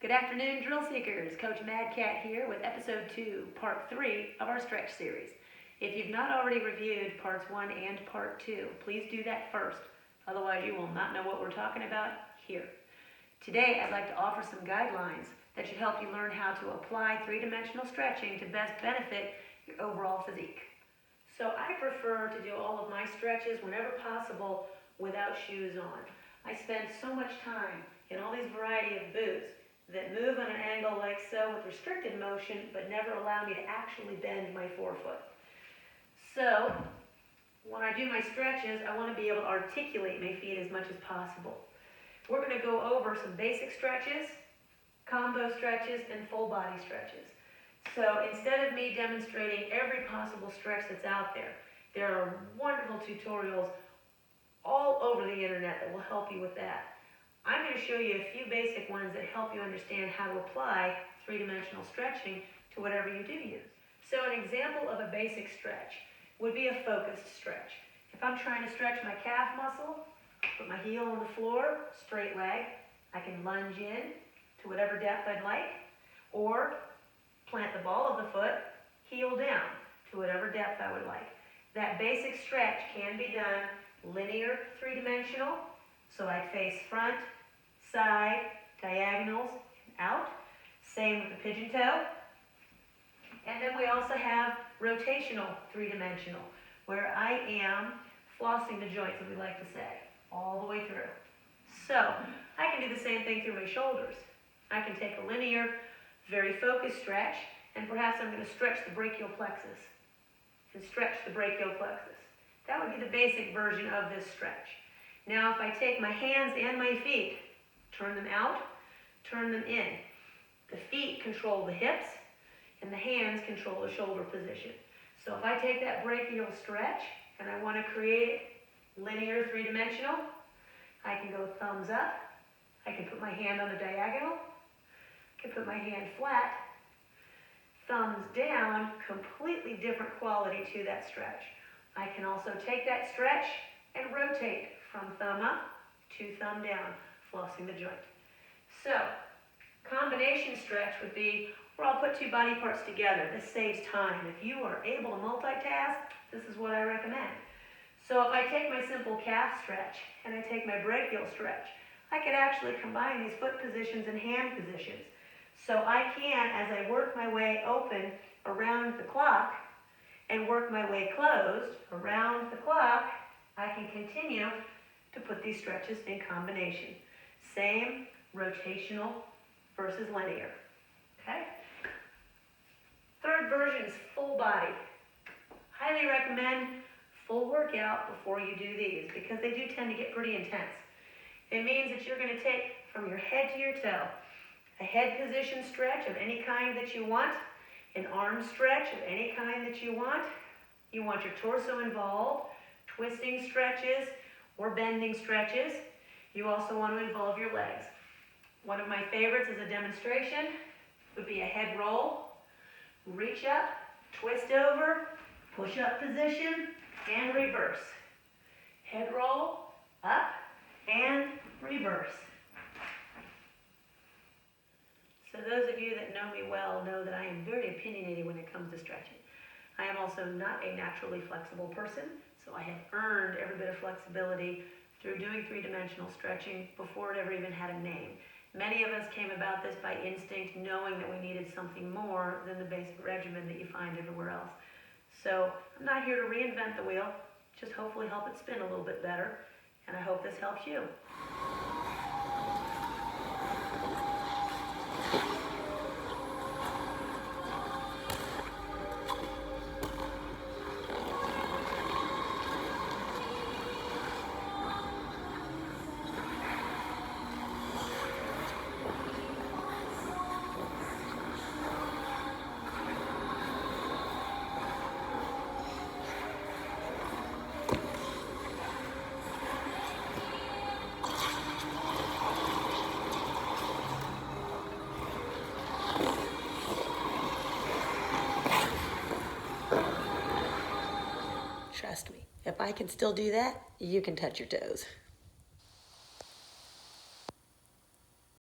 Good afternoon, drill seekers. Coach Mad Cat here with episode 2, part 3 of our stretch series. If you've not already reviewed parts 1 and part 2, please do that first. Otherwise, you will not know what we're talking about here. Today, I'd like to offer some guidelines that should help you learn how to apply three-dimensional stretching to best benefit your overall physique. So I prefer to do all of my stretches whenever possible without shoes on. I spend so much time in all these variety of boots that move on an angle like so with restricted motion, but never allow me to actually bend my forefoot. So, when I do my stretches, I want to be able to articulate my feet as much as possible. We're going to go over some basic stretches, combo stretches, and full body stretches. So, instead of me demonstrating every possible stretch that's out there, there are wonderful tutorials all over the internet that will help you with that. I'm going to show you a few basic ones that help you understand how to apply three-dimensional stretching to whatever you do use. So an example of a basic stretch would be a focused stretch. If I'm trying to stretch my calf muscle, put my heel on the floor, straight leg, I can lunge in to whatever depth I'd like, or plant the ball of the foot, heel down to whatever depth I would like. That basic stretch can be done linear, three-dimensional, so I'd face front, side, diagonals, and out. Same with the pigeon toe. And then we also have rotational three-dimensional, where I am flossing the joints, as we like to say, all the way through. So I can do the same thing through my shoulders. I can take a linear, very focused stretch, and perhaps I'm going to stretch the brachial plexus. And stretch the brachial plexus. That would be the basic version of this stretch. Now if I take my hands and my feet, turn them out, turn them in. The feet control the hips, and the hands control the shoulder position. So if I take that brachial stretch, and I want to create linear three-dimensional, I can go thumbs up, I can put my hand on the diagonal, I can put my hand flat, thumbs down, completely different quality to that stretch. I can also take that stretch and rotate from thumb up to thumb down, flossing the joint. So, combination stretch would be where I'll put two body parts together. This saves time. If you are able to multitask, this is what I recommend. So if I take my simple calf stretch and I take my brachial stretch, I could actually combine these foot positions and hand positions. So I can, as I work my way open around the clock and work my way closed around the clock, I can continue to put these stretches in combination. Same rotational versus linear. Okay? Third version is full body. Highly recommend full workout before you do these because they do tend to get pretty intense. It means that you're going to take from your head to your toe a head position stretch of any kind that you want, an arm stretch of any kind that you want. You want your torso involved, twisting stretches or bending stretches. You also want to involve your legs. One of my favorites as a demonstration would be a head roll, reach up, twist over, push up position, and reverse. Head roll, up, and reverse. So those of you that know me well know that I am very opinionated when it comes to stretching. I am also not a naturally flexible person, so I have earned every bit of flexibility through doing three-dimensional stretching before it ever even had a name. Many of us came about this by instinct, knowing that we needed something more than the basic regimen that you find everywhere else. So I'm not here to reinvent the wheel, just hopefully help it spin a little bit better, and I hope this helps you. Trust me, if I can still do that, you can touch your toes.